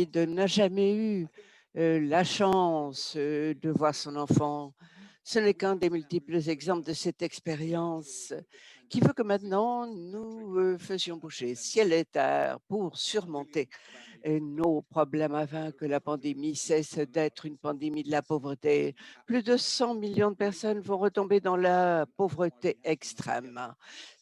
n'a jamais eu la chance de voir son enfant. Ce n'est qu'un des multiples exemples de cette expérience qui veut que maintenant nous faisions bouger ciel et terre pour surmonter nos problèmes afin que la pandémie cesse d'être une pandémie de la pauvreté. Plus de 100 millions de personnes vont retomber dans la pauvreté extrême.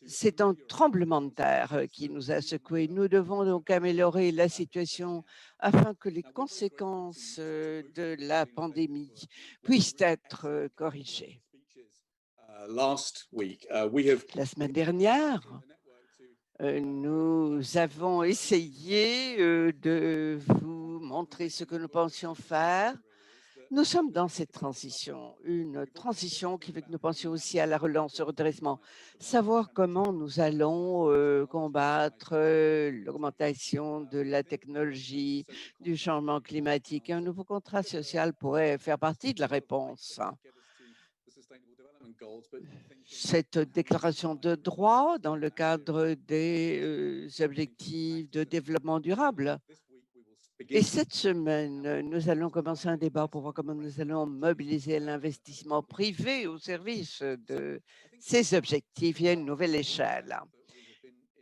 C'est un tremblement de terre qui nous a secoués. Nous devons donc améliorer la situation afin que les conséquences de la pandémie puissent être corrigées. La semaine dernière, nous avons essayé de vous montrer ce que nous pensions faire. Nous sommes dans cette transition, une transition qui fait que nous pensions aussi à la relance, au redressement, savoir comment nous allons combattre l'augmentation de la technologie, du changement climatique. Un nouveau contrat social pourrait faire partie de la réponse. Cette déclaration de droit dans le cadre des objectifs de développement durable. Et cette semaine, nous allons commencer un débat pour voir comment nous allons mobiliser l'investissement privé au service de ces objectifs. Il y a une nouvelle échelle.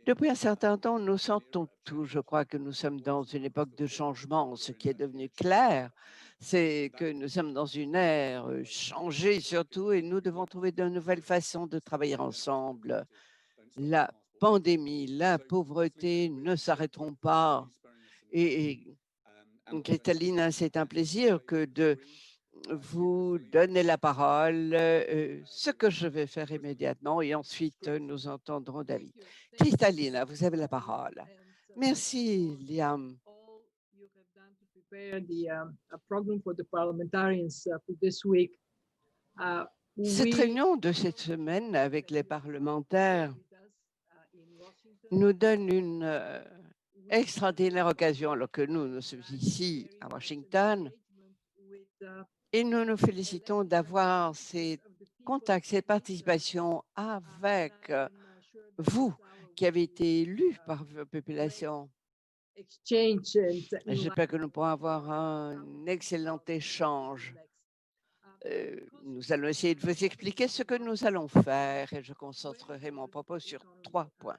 Depuis un certain temps, nous sentons tous, je crois que nous sommes dans une époque de changement. Ce qui est devenu clair, c'est que nous sommes dans une ère changée surtout et nous devons trouver de nouvelles façons de travailler ensemble. La pandémie, la pauvreté ne s'arrêteront pas. Et Cristaline, c'est un plaisir que de vous donner la parole, ce que je vais faire immédiatement et ensuite nous entendrons David. Cristalina, vous avez la parole. Merci, Liam. Cette réunion de cette semaine avec les parlementaires nous donne une extraordinaire occasion alors que nous sommes ici à Washington et nous nous félicitons d'avoir ces contacts, cette participation avec vous qui avez été élus par vos populations. J'espère que nous pourrons avoir un excellent échange. Nous allons essayer de vous expliquer ce que nous allons faire et je concentrerai mon propos sur 3 points.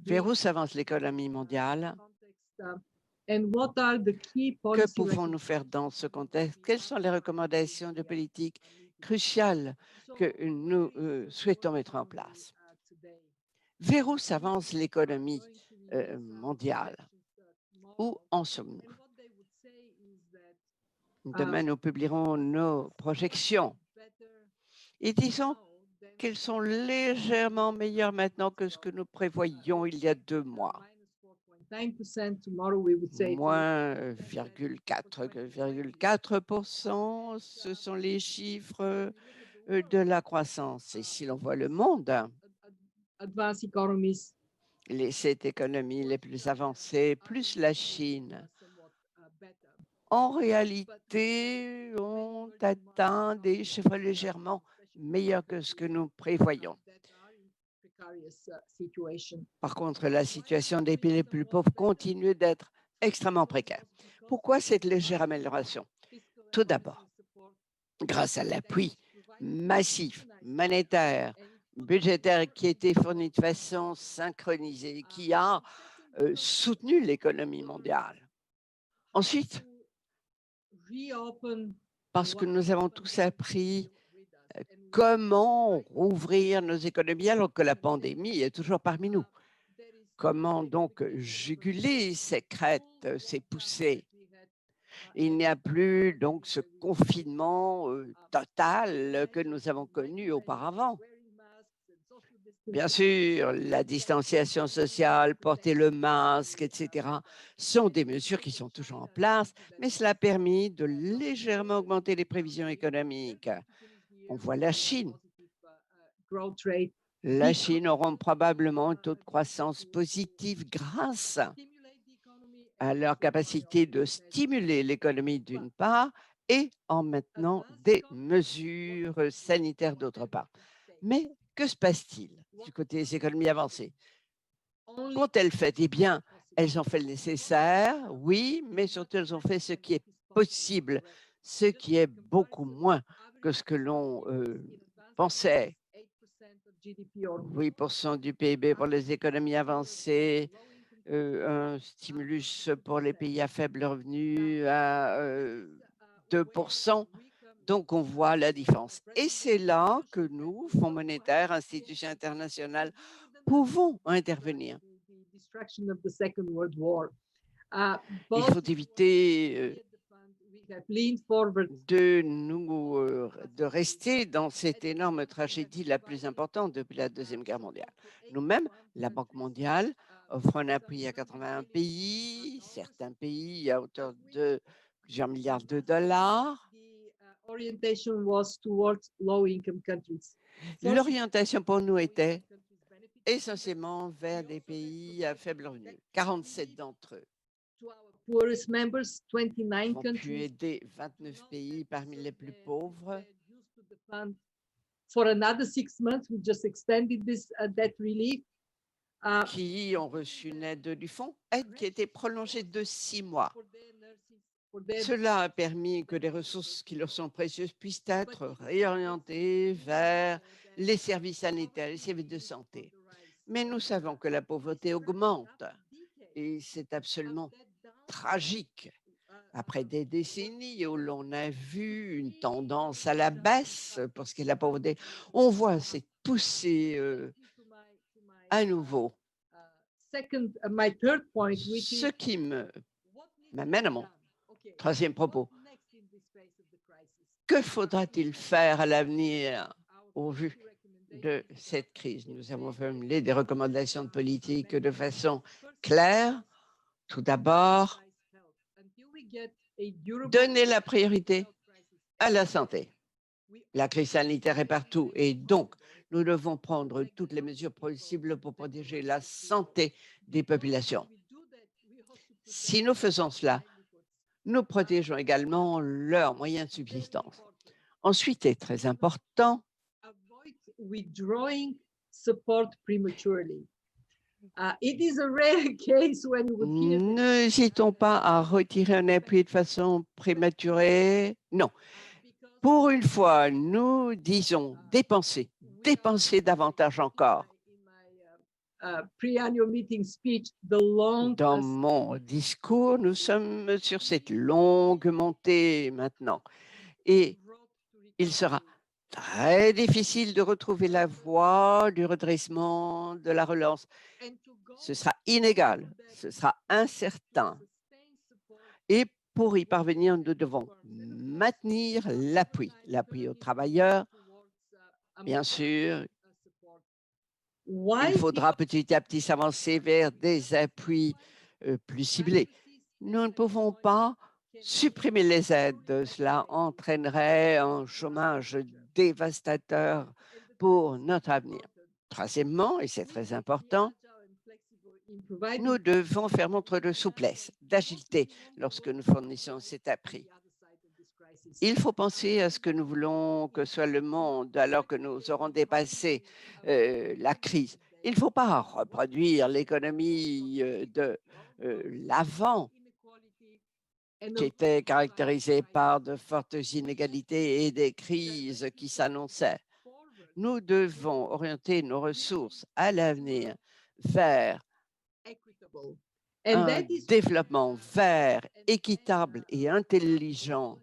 Vers où s'avance l'économie mondiale? Que pouvons-nous faire dans ce contexte? Quelles sont les recommandations de politique cruciales que nous souhaitons mettre en place? Vers où s'avance l'économie mondiale? Où en sommes-nous? Demain, nous publierons nos projections. Et disons qu'elles sont légèrement meilleures maintenant que ce que nous prévoyions il y a 2 mois. Moins 4,4%, ce sont les chiffres de la croissance. Et si l'on voit le monde, les 7 économies les plus avancées, plus la Chine, en réalité, ont atteint des chiffres légèrement meilleurs que ce que nous prévoyons. Par contre, la situation des pays les plus pauvres continue d'être extrêmement précaire. Pourquoi cette légère amélioration? Tout d'abord, grâce à l'appui massif, monétaire, budgétaire qui a été fourni de façon synchronisée, qui a soutenu l'économie mondiale. Ensuite, parce que nous avons tous appris comment rouvrir nos économies alors que la pandémie est toujours parmi nous. Comment donc juguler ces crêtes, ces poussées? Il n'y a plus donc ce confinement total que nous avons connu auparavant. Bien sûr, la distanciation sociale, porter le masque, etc., sont des mesures qui sont toujours en place, mais cela a permis de légèrement augmenter les prévisions économiques. On voit la Chine. La Chine aura probablement un taux de croissance positif grâce à leur capacité de stimuler l'économie d'une part et en maintenant des mesures sanitaires d'autre part. Mais que se passe-t-il du côté des économies avancées? Qu'ont-elles fait? Eh bien, Elles ont fait le nécessaire, oui, mais surtout elles ont fait ce qui est possible, ce qui est beaucoup moins que ce que l'on pensait. 8% du PIB pour les économies avancées, un stimulus pour les pays à faible revenu à 2%. Donc, on voit la différence. Et c'est là que nous, Fonds monétaire, institutions internationales, pouvons intervenir. Il faut éviter de rester dans cette énorme tragédie la plus importante depuis la Deuxième Guerre mondiale. Nous-mêmes, la Banque mondiale offre un appui à 81 pays, certains pays à hauteur de plusieurs milliards de dollars. L'orientation pour nous était essentiellement vers des pays à faible revenu, 47 d'entre eux. Avons pu aider 29 pays parmi les plus pauvres. Qui ont reçu une aide du fonds, aide qui a été prolongée de 6 mois. Cela a permis que les ressources qui leur sont précieuses puissent être réorientées vers les services sanitaires, les services de santé. Mais nous savons que la pauvreté augmente et c'est absolument tragique. Après des décennies où l'on a vu une tendance à la baisse pour ce qui est de la pauvreté, on voit cette poussée à nouveau. Ce qui m'amène à mon troisième propos. Que faudra-t-il faire à l'avenir au vu de cette crise? Nous avons formulé des recommandations de politique de façon claire. Tout d'abord, donner la priorité à la santé. La crise sanitaire est partout et donc nous devons prendre toutes les mesures possibles pour protéger la santé des populations. Si nous faisons cela, nous protégeons également leurs moyens de subsistance. Ensuite, est très important, n'hésitons pas à retirer un appui de façon prématurée. Non. Pour une fois, nous disons dépenser davantage encore. Dans mon discours, nous sommes sur cette longue montée maintenant et il sera très difficile de retrouver la voie du redressement, de la relance. Ce sera inégal, ce sera incertain. Et pour y parvenir, nous devons maintenir l'appui aux travailleurs. Bien sûr, il faudra petit à petit s'avancer vers des appuis plus ciblés. Nous ne pouvons pas supprimer les aides. Cela entraînerait un chômage dévastateur pour notre avenir. Troisièmement, et c'est très important, nous devons faire montre de souplesse, d'agilité lorsque nous fournissons cet appui. Il faut penser à ce que nous voulons que soit le monde alors que nous aurons dépassé la crise. Il ne faut pas reproduire l'économie de l'avant, qui était caractérisée par de fortes inégalités et des crises qui s'annonçaient. Nous devons orienter nos ressources à l'avenir vers un développement vert, équitable et intelligent.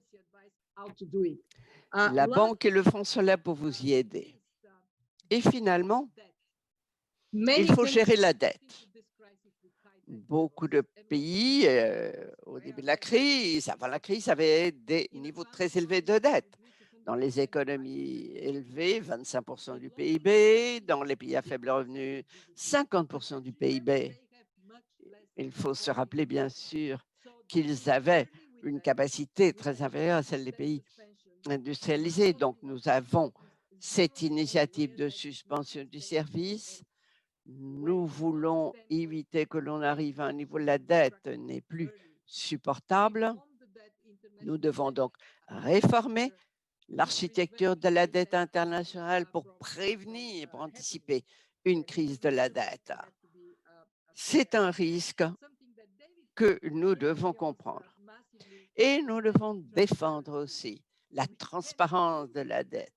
La banque et le fonds sont là pour vous y aider. Et finalement, il faut gérer la dette. Beaucoup de pays, au début de la crise, avant la crise, avaient des niveaux très élevés de dette. Dans les économies élevées, 25% du PIB. Dans les pays à faible revenu, 50% du PIB. Il faut se rappeler, bien sûr, qu'ils avaient une capacité très inférieure à celle des pays industrialisés. Donc, nous avons cette initiative de suspension du service. Nous voulons éviter que l'on arrive à un niveau où la dette n'est plus supportable. Nous devons donc réformer l'architecture de la dette internationale pour prévenir et pour anticiper une crise de la dette. C'est un risque que nous devons comprendre. Et nous devons défendre aussi la transparence de la dette.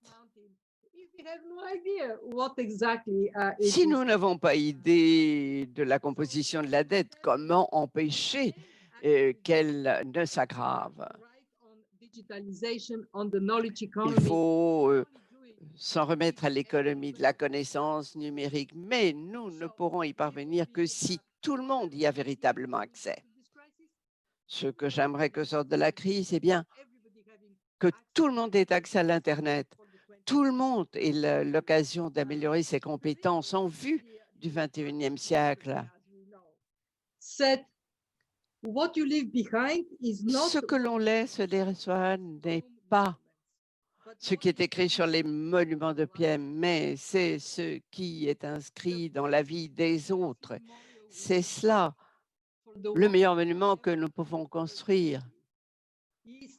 Si nous n'avons pas idée de la composition de la dette, comment empêcher qu'elle ne s'aggrave? Il faut s'en remettre à l'économie de la connaissance numérique, mais nous ne pourrons y parvenir que si tout le monde y a véritablement accès. Ce que j'aimerais que sorte de la crise, c'est bien que tout le monde ait accès à l'Internet. Tout le monde ait l'occasion d'améliorer ses compétences en vue du 21e siècle. Ce que l'on laisse derrière soi n'est pas ce qui est écrit sur les monuments de pierre, mais c'est ce qui est inscrit dans la vie des autres. C'est cela, le meilleur monument que nous pouvons construire.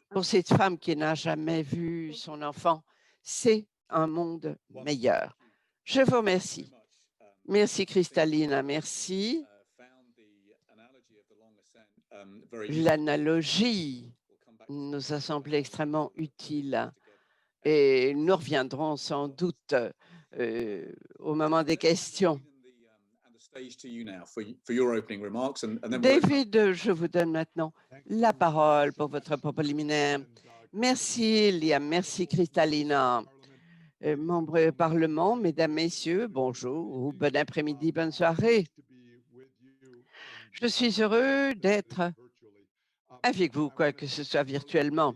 Pour cette femme qui n'a jamais vu son enfant, c'est un monde meilleur. Je vous remercie. Merci Kristalina, merci. L'analogie nous a semblé extrêmement utile et nous reviendrons sans doute au moment des questions. David, je vous donne maintenant la parole pour votre propos liminaire. Merci Liam, merci Kristalina. Membres du Parlement, mesdames, messieurs, bonjour ou bon après-midi, bonne soirée. Je suis heureux d'être avec vous, quoi que ce soit virtuellement.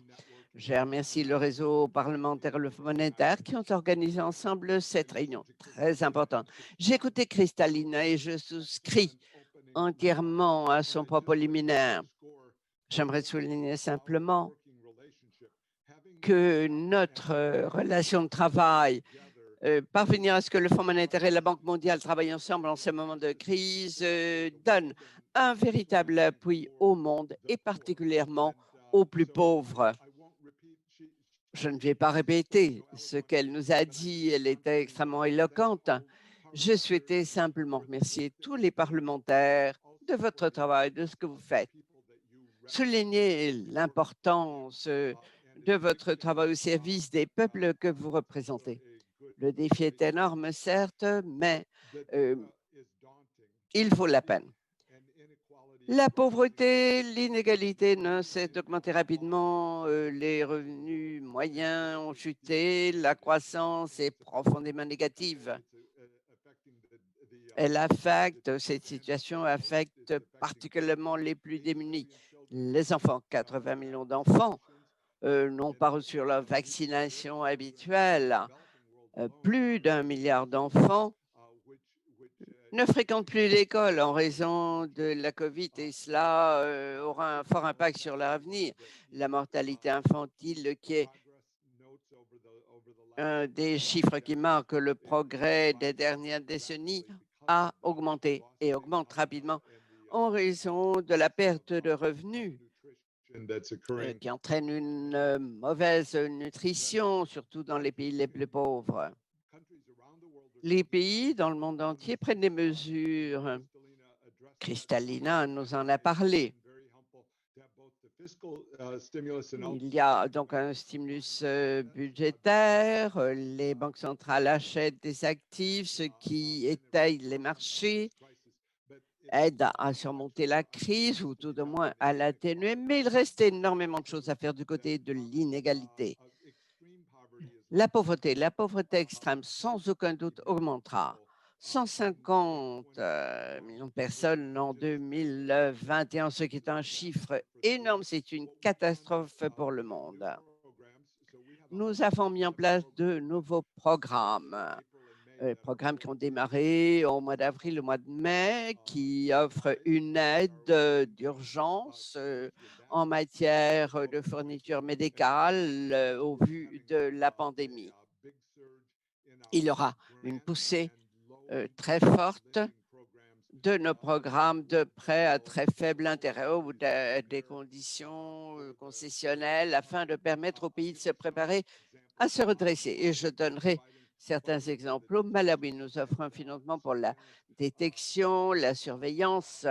Je remercie le réseau parlementaire et le Fonds monétaire qui ont organisé ensemble cette réunion très importante. J'ai écouté Kristalina et je souscris entièrement à son propos liminaire. J'aimerais souligner simplement que notre relation de travail, parvenir à ce que le Fonds monétaire et la Banque mondiale travaillent ensemble en ces moments de crise, donne un véritable appui au monde et particulièrement aux plus pauvres. Je ne vais pas répéter ce qu'elle nous a dit, elle était extrêmement éloquente. Je souhaitais simplement remercier tous les parlementaires de votre travail, de ce que vous faites. Souligner l'importance de votre travail au service des peuples que vous représentez. Le défi est énorme, certes, mais il vaut la peine. La pauvreté, l'inégalité ne cesse d'augmenter rapidement, les revenus moyens ont chuté, la croissance est profondément négative. Cette situation affecte particulièrement les plus démunis. Les enfants, 80 millions d'enfants n'ont pas reçu leur vaccination habituelle. Plus d'1 milliard d'enfants ne fréquentent plus l'école en raison de la Covid et cela aura un fort impact sur leur avenir. La mortalité infantile qui est un des chiffres qui marquent le progrès des dernières décennies a augmenté et augmente rapidement en raison de la perte de revenus qui entraîne une mauvaise nutrition, surtout dans les pays les plus pauvres. Les pays dans le monde entier prennent des mesures. Kristalina nous en a parlé. Il y a donc un stimulus budgétaire, les banques centrales achètent des actifs, ce qui étaye les marchés, aide à surmonter la crise ou tout de moins à l'atténuer, mais il reste énormément de choses à faire du côté de l'inégalité. La pauvreté extrême, sans aucun doute, augmentera. 150 millions de personnes en 2021, ce qui est un chiffre énorme, c'est une catastrophe pour le monde. Nous avons mis en place de nouveaux programmes qui ont démarré au mois d'avril, au mois de mai, qui offrent une aide d'urgence en matière de fourniture médicale au vu de la pandémie. Il y aura une poussée très forte de nos programmes de prêts à très faible intérêt ou des conditions concessionnelles afin de permettre au pays de se préparer à se redresser. Et je donnerai certains exemples. Au Malawi, nous offrons un financement pour la détection, la surveillance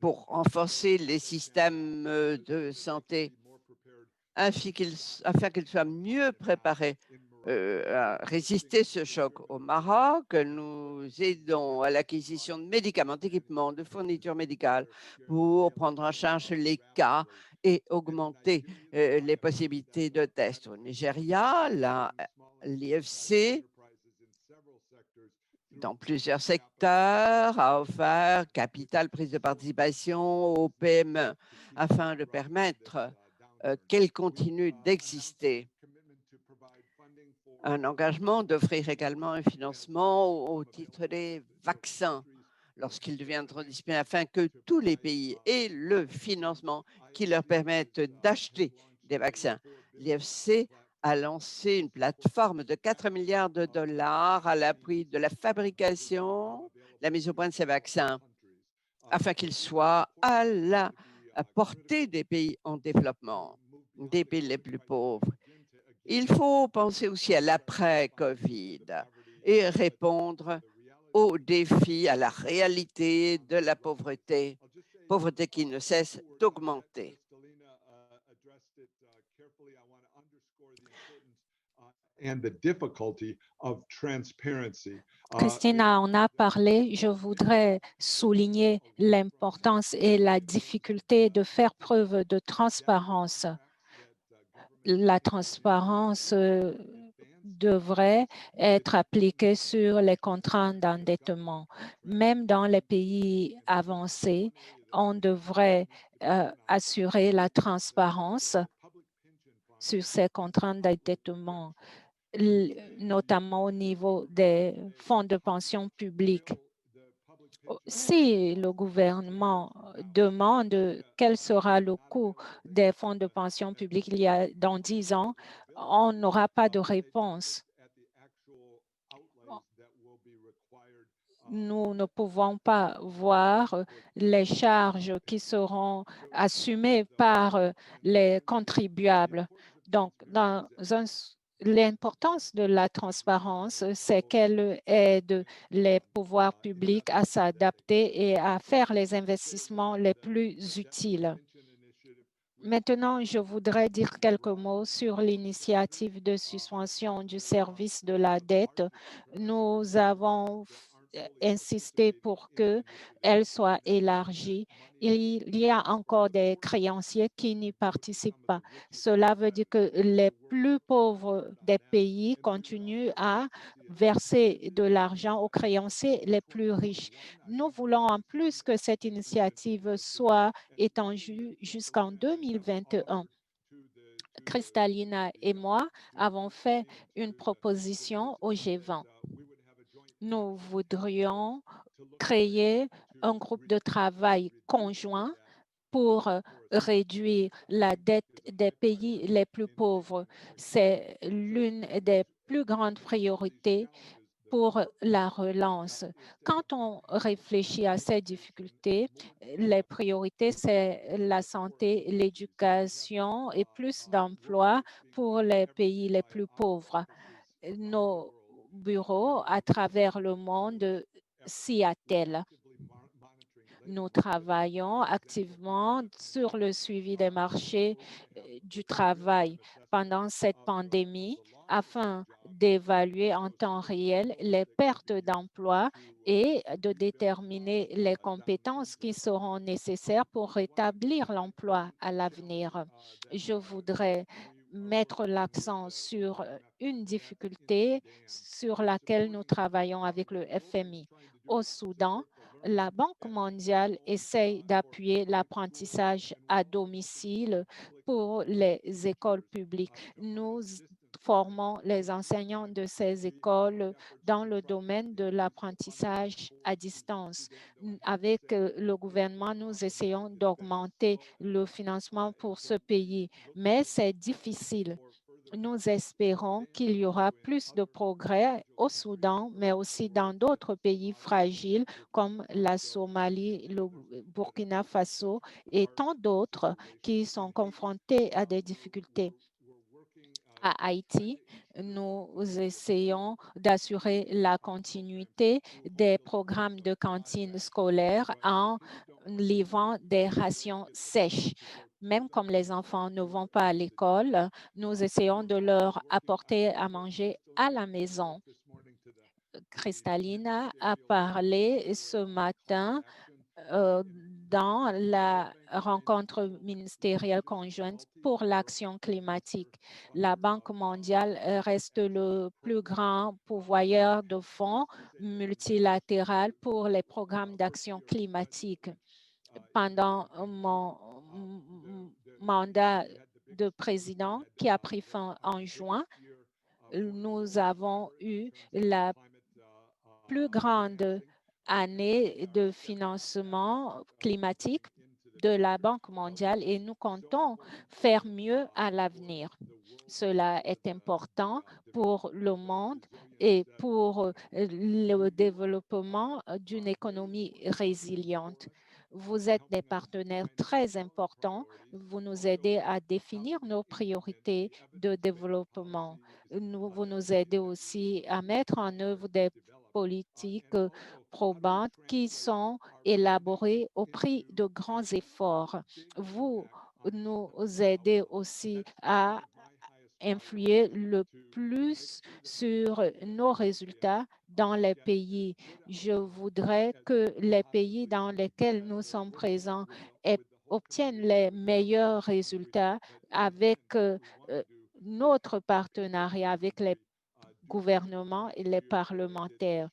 pour renforcer les systèmes de santé afin qu'ils soient mieux préparés à résister ce choc. Au Maroc, nous aidons à l'acquisition de médicaments, d'équipements, de fournitures médicales pour prendre en charge les cas et augmenter les possibilités de tests. Au Nigeria, l'IFC, dans plusieurs secteurs, a offert capital, prise de participation aux PME afin de permettre qu'elles continuent d'exister. Un engagement d'offrir également un financement au titre des vaccins lorsqu'ils deviendront disponibles afin que tous les pays aient le financement qui leur permette d'acheter des vaccins. L'IFC a lancé une plateforme de 4 milliards de dollars à l'appui de la fabrication, la mise au point de ces vaccins afin qu'ils soient à la portée des pays en développement, des pays les plus pauvres. Il faut penser aussi à l'après-Covid et répondre aux défis, à la réalité de la pauvreté, pauvreté qui ne cesse d'augmenter. Christina en a parlé. Je voudrais souligner l'importance et la difficulté de faire preuve de transparence. La transparence devrait être appliquée sur les contrats d'endettement. Même dans les pays avancés, on devrait assurer la transparence sur ces contrats d'endettement, notamment au niveau des fonds de pension publics. Si le gouvernement demande quel sera le coût des fonds de pension publics dans 10 ans, on n'aura pas de réponse. Nous ne pouvons pas voir les charges qui seront assumées par les contribuables. Donc, l'importance de la transparence, c'est qu'elle aide les pouvoirs publics à s'adapter et à faire les investissements les plus utiles. Maintenant, je voudrais dire quelques mots sur l'initiative de suspension du service de la dette. Nous avons insisté pour qu'elle soit élargie. Il y a encore des créanciers qui n'y participent pas. Cela veut dire que les plus pauvres des pays continuent à verser de l'argent aux créanciers les plus riches. Nous voulons en plus que cette initiative soit étendue jusqu'en 2021. Kristalina et moi avons fait une proposition au G20. Nous voudrions créer un groupe de travail conjoint pour réduire la dette des pays les plus pauvres. C'est l'une des plus grandes priorités pour la relance. Quand on réfléchit à ces difficultés, les priorités, c'est la santé, l'éducation et plus d'emplois pour les pays les plus pauvres. Nos bureaux à travers le monde s'y attellent. Nous travaillons activement sur le suivi des marchés du travail pendant cette pandémie afin d'évaluer en temps réel les pertes d'emploi et de déterminer les compétences qui seront nécessaires pour rétablir l'emploi à l'avenir. Je voudrais mettre l'accent sur une difficulté sur laquelle nous travaillons avec le FMI. Au Soudan, la Banque mondiale essaye d'appuyer l'apprentissage à domicile pour les écoles publiques. Nous formons les enseignants de ces écoles dans le domaine de l'apprentissage à distance. Avec le gouvernement, nous essayons d'augmenter le financement pour ce pays, mais c'est difficile. Nous espérons qu'il y aura plus de progrès au Soudan, mais aussi dans d'autres pays fragiles comme la Somalie, le Burkina Faso et tant d'autres qui sont confrontés à des difficultés. À Haïti, nous essayons d'assurer la continuité des programmes de cantine scolaire en livrant des rations sèches. Même comme les enfants ne vont pas à l'école, nous essayons de leur apporter à manger à la maison. Kristalina a parlé ce matin dans la rencontre ministérielle conjointe pour l'action climatique. La Banque mondiale reste le plus grand pourvoyeur de fonds multilatéral pour les programmes d'action climatique. Pendant mon mandat de président qui a pris fin en juin, nous avons eu la plus grande année de financement climatique de la Banque mondiale et nous comptons faire mieux à l'avenir. Cela est important pour le monde et pour le développement d'une économie résiliente. Vous êtes des partenaires très importants. Vous nous aidez à définir nos priorités de développement. Vous nous aidez aussi à mettre en œuvre des politiques probantes qui sont élaborées au prix de grands efforts. Vous nous aidez aussi à influer le plus sur nos résultats dans les pays. Je voudrais que les pays dans lesquels nous sommes présents obtiennent les meilleurs résultats avec notre partenariat avec les gouvernements et les parlementaires.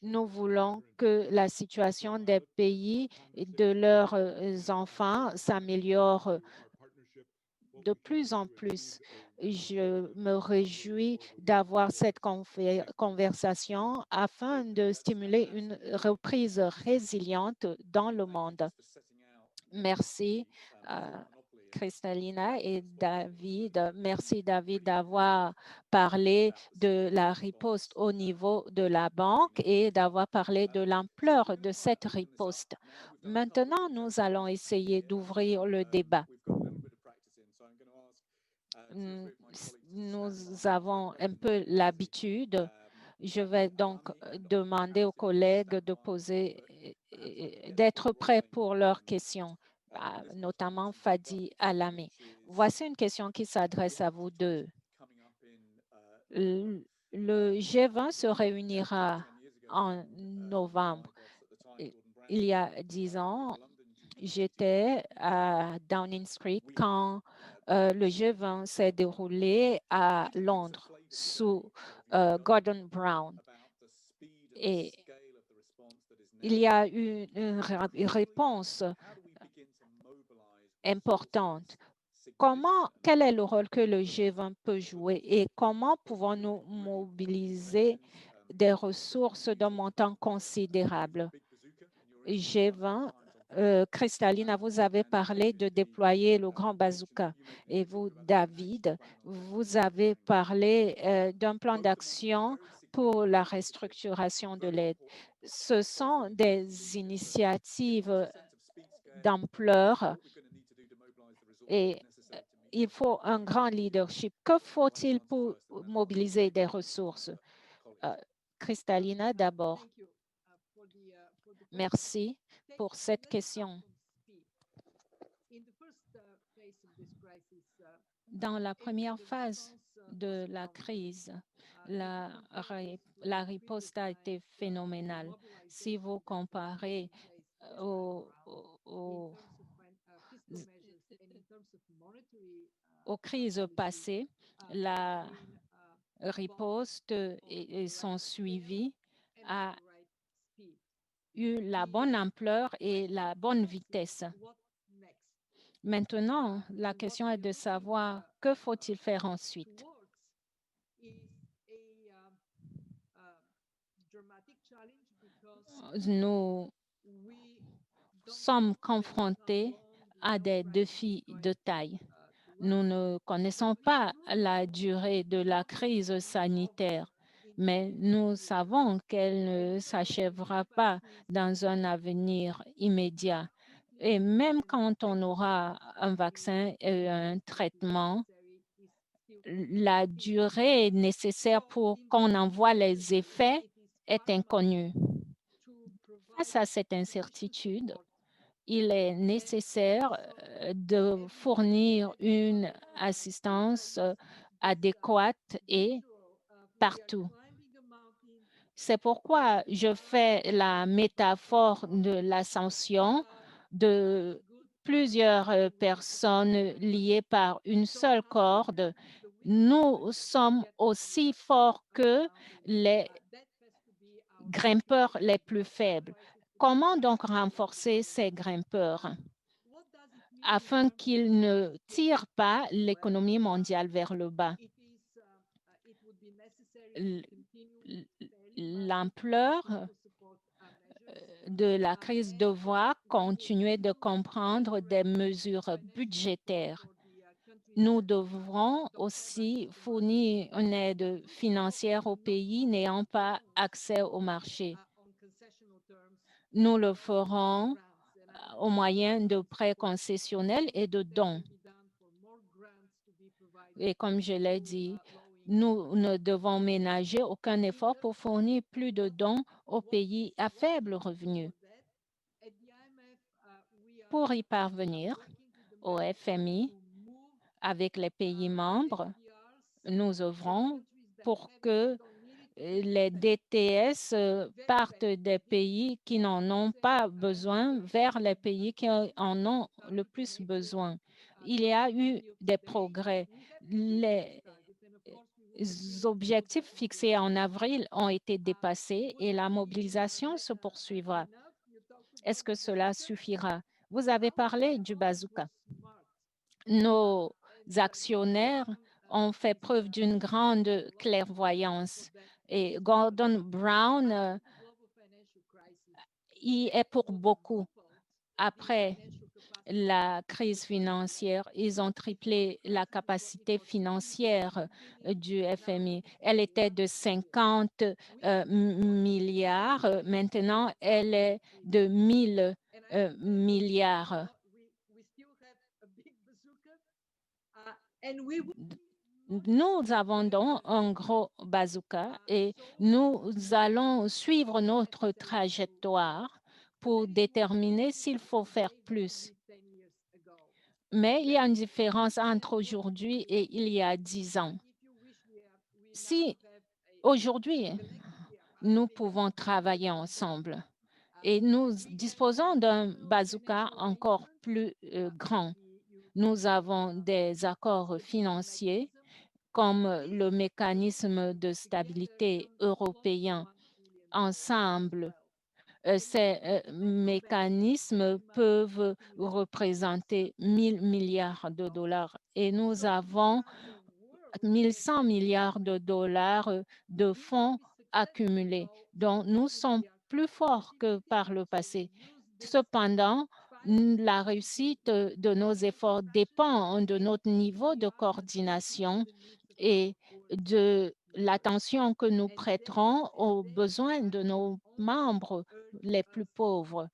Nous voulons que la situation des pays et de leurs enfants s'améliore de plus en plus. Je me réjouis d'avoir cette conversation afin de stimuler une reprise résiliente dans le monde. Merci, Kristalina et David. Merci, David, d'avoir parlé de la riposte au niveau de la banque et d'avoir parlé de l'ampleur de cette riposte. Maintenant, nous allons essayer d'ouvrir le débat. Nous avons un peu l'habitude. Je vais donc demander aux collègues de d'être prêts pour leurs questions, notamment Fadi Alamé. Voici une question qui s'adresse à vous deux. Le G20 se réunira en novembre. Il y a 10 ans, j'étais à Downing Street quand le G20 s'est déroulé à Londres sous Gordon Brown. Et il y a eu une réponse importante. Quel est le rôle que le G20 peut jouer et comment pouvons-nous mobiliser des ressources d'un montant considérable? G20, Kristalina, vous avez parlé de déployer le grand bazooka. Et vous, David, vous avez parlé d'un plan d'action pour la restructuration de l'aide. Ce sont des initiatives d'ampleur et il faut un grand leadership. Que faut-il pour mobiliser des ressources? Kristalina, d'abord. Merci pour cette question. Dans la première phase de la crise, la riposte a été phénoménale. Si vous comparez aux crises passées, la riposte et son suivi a eu la bonne ampleur et la bonne vitesse. Maintenant, la question est de savoir que faut-il faire ensuite. Nous sommes confrontés à des défis de taille. Nous ne connaissons pas la durée de la crise sanitaire, mais nous savons qu'elle ne s'achèvera pas dans un avenir immédiat. Et même quand on aura un vaccin et un traitement, la durée nécessaire pour qu'on en voit les effets est inconnue. Face à cette incertitude, il est nécessaire de fournir une assistance adéquate et partout. C'est pourquoi je fais la métaphore de l'ascension de plusieurs personnes liées par une seule corde. Nous sommes aussi forts que les grimpeurs les plus faibles. Comment donc renforcer ces grimpeurs afin qu'ils ne tirent pas l'économie mondiale vers le bas? L'ampleur de la crise devra continuer de comprendre des mesures budgétaires. Nous devrons aussi fournir une aide financière aux pays n'ayant pas accès au marché. Nous le ferons au moyen de prêts concessionnels et de dons. Et comme je l'ai dit, nous ne devons ménager aucun effort pour fournir plus de dons aux pays à faible revenu. Pour y parvenir, au FMI, avec les pays membres, nous œuvrons pour que les DTS partent des pays qui n'en ont pas besoin vers les pays qui en ont le plus besoin. Il y a eu des progrès. Les objectifs fixés en avril ont été dépassés et la mobilisation se poursuivra. Est-ce que cela suffira? Vous avez parlé du bazooka. Nos actionnaires ont fait preuve d'une grande clairvoyance et Gordon Brown y est pour beaucoup. Après la crise financière, ils ont triplé la capacité financière du FMI. Elle était de 50 milliards. Maintenant, elle est de 1000 milliards. Nous avons donc un gros bazooka et nous allons suivre notre trajectoire pour déterminer s'il faut faire plus. Mais il y a une différence entre aujourd'hui et il y a 10 ans. Si aujourd'hui, nous pouvons travailler ensemble et nous disposons d'un bazooka encore plus grand, nous avons des accords financiers comme le mécanisme de stabilité européen. Ensemble, ces mécanismes peuvent représenter 1000 milliards de dollars et nous avons 1100 milliards de dollars de fonds accumulés. Donc, nous sommes plus forts que par le passé. Cependant, la réussite de nos efforts dépend de notre niveau de coordination et de l'attention que nous prêterons aux besoins de nos membres les plus pauvres.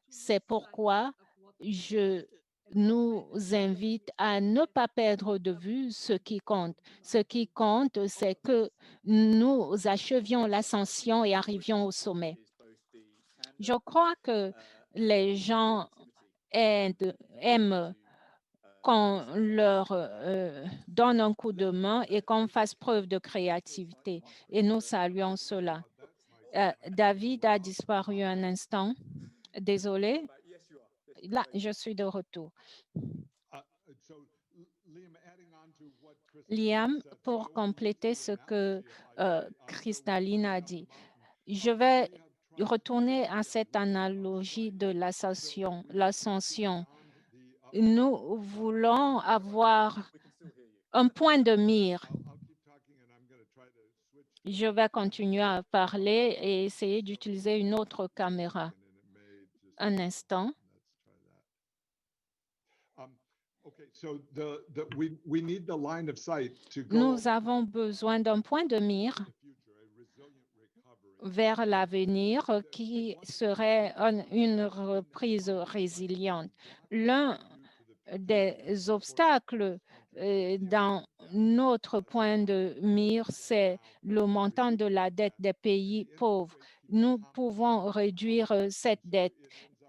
C'est pourquoi je nous invite à ne pas perdre de vue ce qui compte. Ce qui compte, c'est que nous achevions l'ascension et arrivions au sommet. Je crois que les gens aiment qu'on leur donne un coup de main et qu'on fasse preuve de créativité. Et nous saluons cela. David a disparu un instant. Désolé. Là, je suis de retour. Liam, pour compléter ce que Cristaline a dit, je vais retourner à cette analogie de l'ascension. Nous voulons avoir un point de mire. Je vais continuer à parler et essayer d'utiliser une autre caméra. Un instant. Nous avons besoin d'un point de mire vers l'avenir qui serait une reprise résiliente. L'un des obstacles dans notre point de mire, c'est le montant de la dette des pays pauvres. Nous pouvons réduire cette dette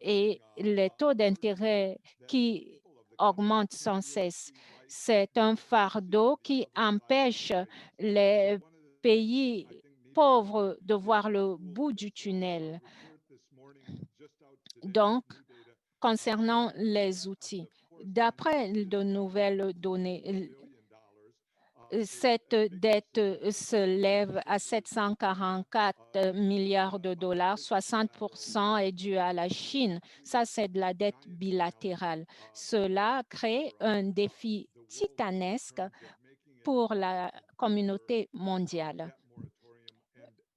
et les taux d'intérêt qui augmentent sans cesse. C'est un fardeau qui empêche les pays pauvres de voir le bout du tunnel. Donc, concernant les outils, d'après de nouvelles données, cette dette se lève à 744 milliards de dollars, 60% est dû à la Chine. Ça, c'est de la dette bilatérale. Cela crée un défi titanesque pour la communauté mondiale.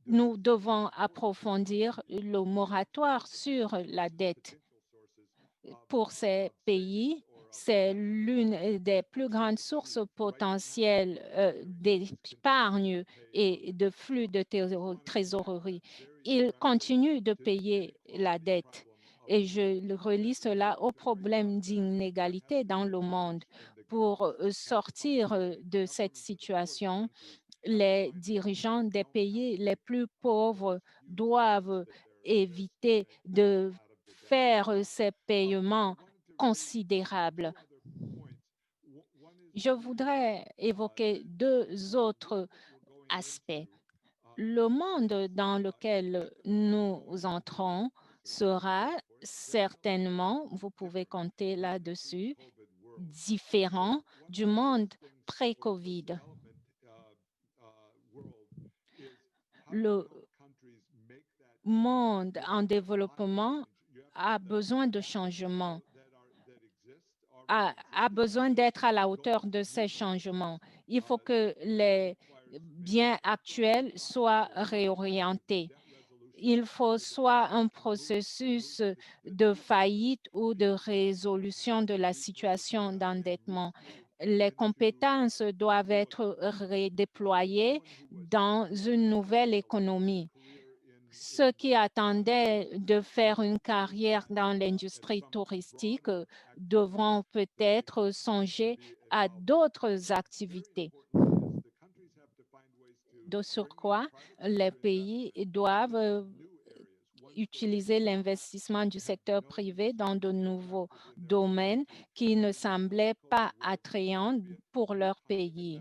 Nous devons approfondir le moratoire sur la dette pour ces pays. C'est l'une des plus grandes sources potentielles d'épargne et de flux de trésorerie. Ils continuent de payer la dette et je relie cela au problème d'inégalité dans le monde. Pour sortir de cette situation, les dirigeants des pays les plus pauvres doivent éviter de faire ces paiements considérables. Je voudrais évoquer deux autres aspects. Le monde dans lequel nous entrons sera certainement, vous pouvez compter là-dessus, différent du monde pré-COVID. Le monde en développement a besoin de changements, a besoin d'être à la hauteur de ces changements. Il faut que les biens actuels soient réorientés. Il faut soit un processus de faillite ou de résolution de la situation d'endettement. Les compétences doivent être redéployées dans une nouvelle économie. Ceux qui attendaient de faire une carrière dans l'industrie touristique devront peut-être songer à d'autres activités. De surcroît, les pays doivent utiliser l'investissement du secteur privé dans de nouveaux domaines qui ne semblaient pas attrayants pour leur pays.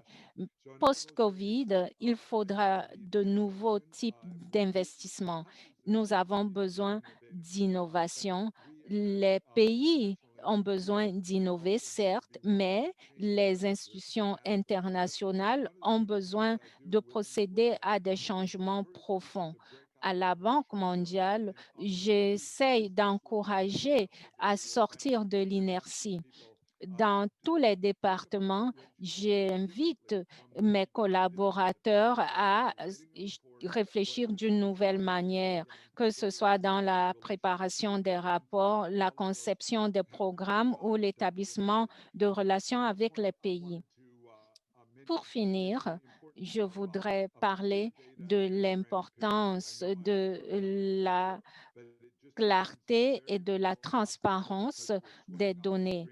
Post-COVID, il faudra de nouveaux types d'investissements. Nous avons besoin d'innovation. Les pays ont besoin d'innover, certes, mais les institutions internationales ont besoin de procéder à des changements profonds. À la Banque mondiale, j'essaie d'encourager à sortir de l'inertie. Dans tous les départements, j'invite mes collaborateurs à réfléchir d'une nouvelle manière, que ce soit dans la préparation des rapports, la conception des programmes ou l'établissement de relations avec les pays. Pour finir, je voudrais parler de l'importance de la clarté et de la transparence des données.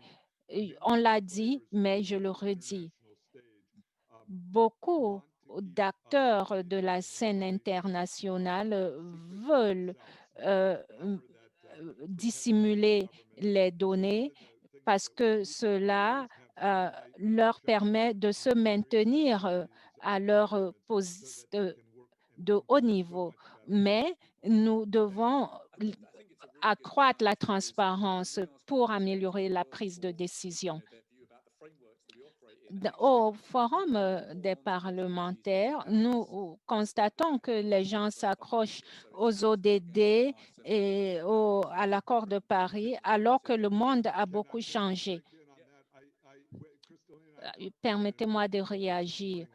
On l'a dit, mais je le redis. Beaucoup d'acteurs de la scène internationale veulent euh, dissimuler les données parce que cela leur permet de se maintenir à leur poste de haut niveau. Mais nous devons accroître la transparence pour améliorer la prise de décision. Au forum des parlementaires, nous constatons que les gens s'accrochent aux ODD et à l'accord de Paris alors que le monde a beaucoup changé. Permettez-moi de réagir.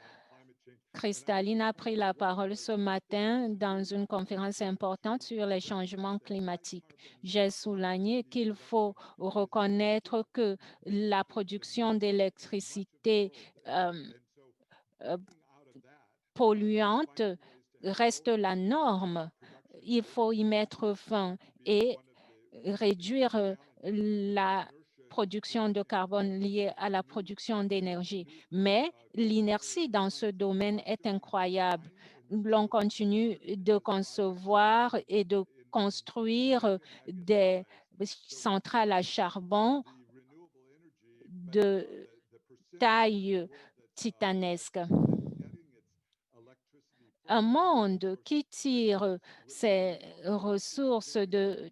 Cristaline a pris la parole ce matin dans une conférence importante sur les changements climatiques. J'ai souligné qu'il faut reconnaître que la production d'électricité polluante reste la norme. Il faut y mettre fin et réduire la production de carbone liée à la production d'énergie. Mais l'inertie dans ce domaine est incroyable. L'on continue de concevoir et de construire des centrales à charbon de taille titanesque. Un monde qui tire ses ressources de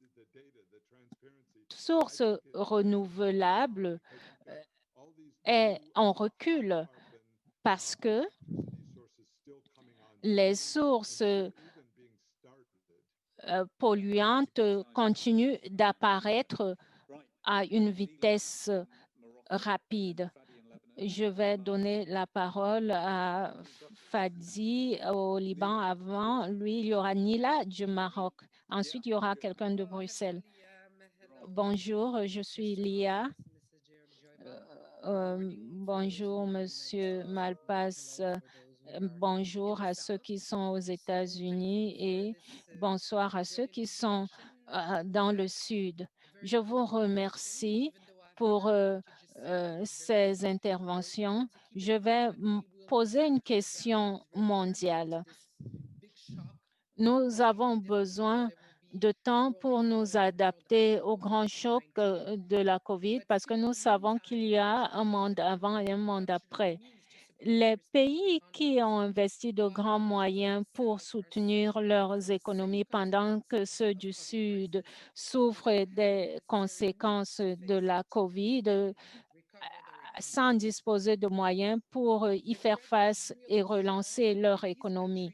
sources renouvelables est en recul parce que les sources polluantes continuent d'apparaître à une vitesse rapide. Je vais donner la parole à Fadi au Liban. Avant lui, il y aura Nila du Maroc. Ensuite, il y aura quelqu'un de Bruxelles. Bonjour, je suis Lia. Bonjour, Monsieur Malpass. Bonjour à ceux qui sont aux États-Unis et bonsoir à ceux qui sont dans le Sud. Je vous remercie pour ces interventions. Je vais poser une question mondiale. Nous avons besoin de temps pour nous adapter au grand choc de la COVID parce que nous savons qu'il y a un monde avant et un monde après. Les pays qui ont investi de grands moyens pour soutenir leurs économies pendant que ceux du Sud souffrent des conséquences de la COVID sans disposer de moyens pour y faire face et relancer leur économie.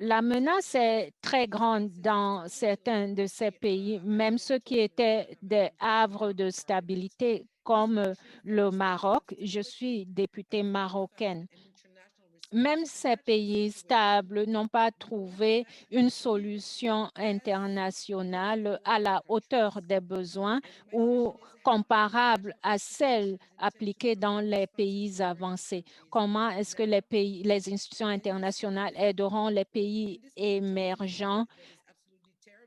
La menace est très grande dans certains de ces pays, même ceux qui étaient des havres de stabilité comme le Maroc. Je suis députée marocaine. Même ces pays stables n'ont pas trouvé une solution internationale à la hauteur des besoins ou comparable à celle appliquée dans les pays avancés. Comment est-ce que les institutions internationales aideront les pays émergents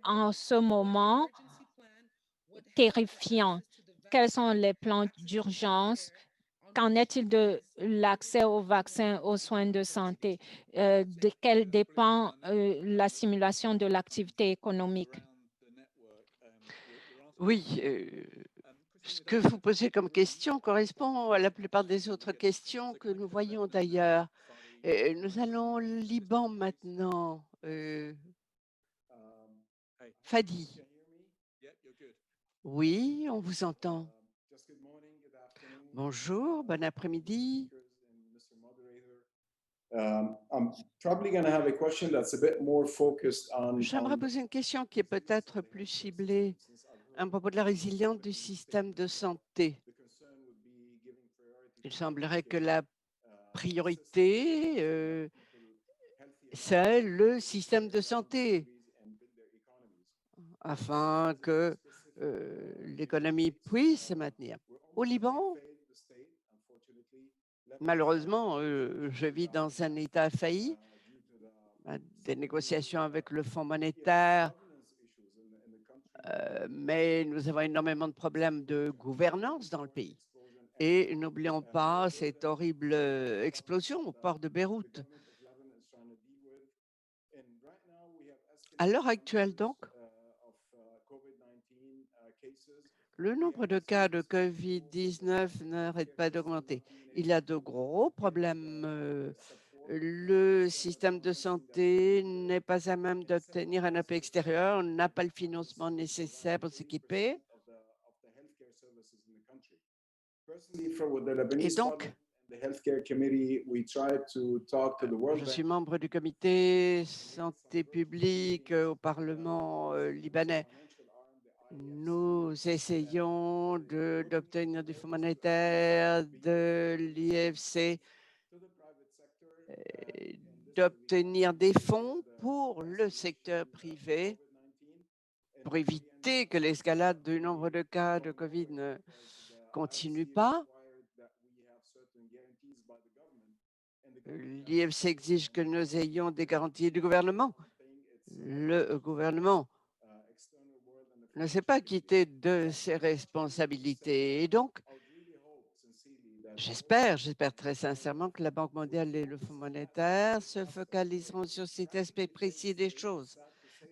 en ce moment terrifiant? Quels sont les plans d'urgence? Qu'en est-il de l'accès aux vaccins, aux soins de santé? De quelle dépend la simulation de l'activité économique? Oui, ce que vous posez comme question correspond à la plupart des autres questions que nous voyons d'ailleurs. Nous allons au Liban maintenant. Fadi. Oui, on vous entend. Bonjour, bon après-midi. J'aimerais poser une question qui est peut-être plus ciblée à propos de la résilience du système de santé. Il semblerait que la priorité, c'est le système de santé afin que l'économie puisse se maintenir. Au Liban, malheureusement, je vis dans un État failli. Des négociations avec le Fonds monétaire, mais nous avons énormément de problèmes de gouvernance dans le pays. Et n'oublions pas cette horrible explosion au port de Beyrouth. À l'heure actuelle, donc, le nombre de cas de COVID-19 n'arrête pas d'augmenter. Il y a de gros problèmes. Le système de santé n'est pas à même d'obtenir un appui extérieur, on n'a pas le financement nécessaire pour s'équiper. Et donc, je suis membre du comité santé publique au Parlement libanais. Nous essayons d'obtenir du Fonds monétaire, de l'IFC, d'obtenir des fonds pour le secteur privé pour éviter que l'escalade du nombre de cas de COVID ne continue pas. L'IFC exige que nous ayons des garanties du gouvernement. Le gouvernement ne s'est pas quitté de ses responsabilités. Et donc, j'espère très sincèrement que la Banque mondiale et le Fonds monétaire se focaliseront sur cet aspect précis des choses.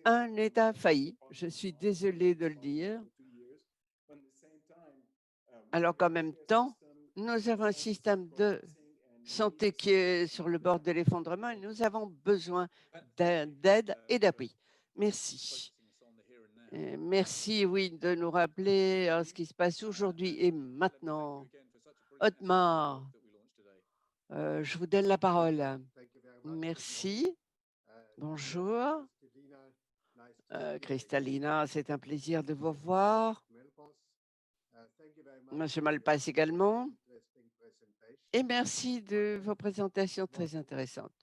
un État failli. Je suis désolée de le dire. Alors qu'en même temps, nous avons un système de santé qui est sur le bord de l'effondrement et nous avons besoin d'aide et d'appui. Merci. Merci, oui, de nous rappeler ce qui se passe aujourd'hui et maintenant. Otmar, je vous donne la parole. Merci. Bonjour. Kristalina, c'est un plaisir de vous voir. Monsieur Malpass également. Et merci de vos présentations très intéressantes.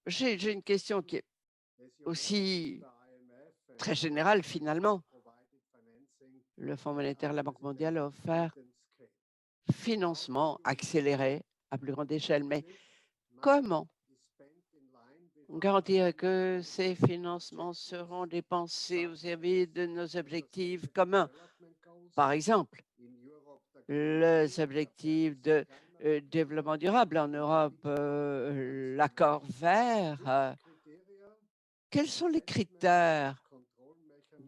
J'ai une question qui est aussi très générale finalement. Le Fonds monétaire, la Banque mondiale a offert financement accéléré à plus grande échelle. Mais comment garantir que ces financements seront dépensés au service de nos objectifs communs? Par exemple, les objectifs de développement durable en Europe, l'accord vert. Quels sont les critères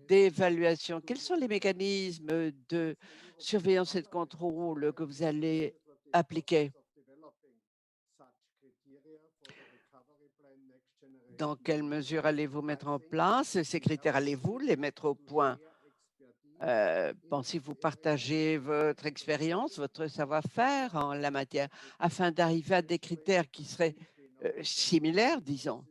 d'évaluation? Quels sont les mécanismes de surveillance et de contrôle que vous allez appliquer? Dans quelle mesure allez-vous mettre en place ces critères? Allez-vous les mettre au point? Pensez-vous partager votre expérience, votre savoir-faire en la matière afin d'arriver à des critères qui seraient similaires, disons?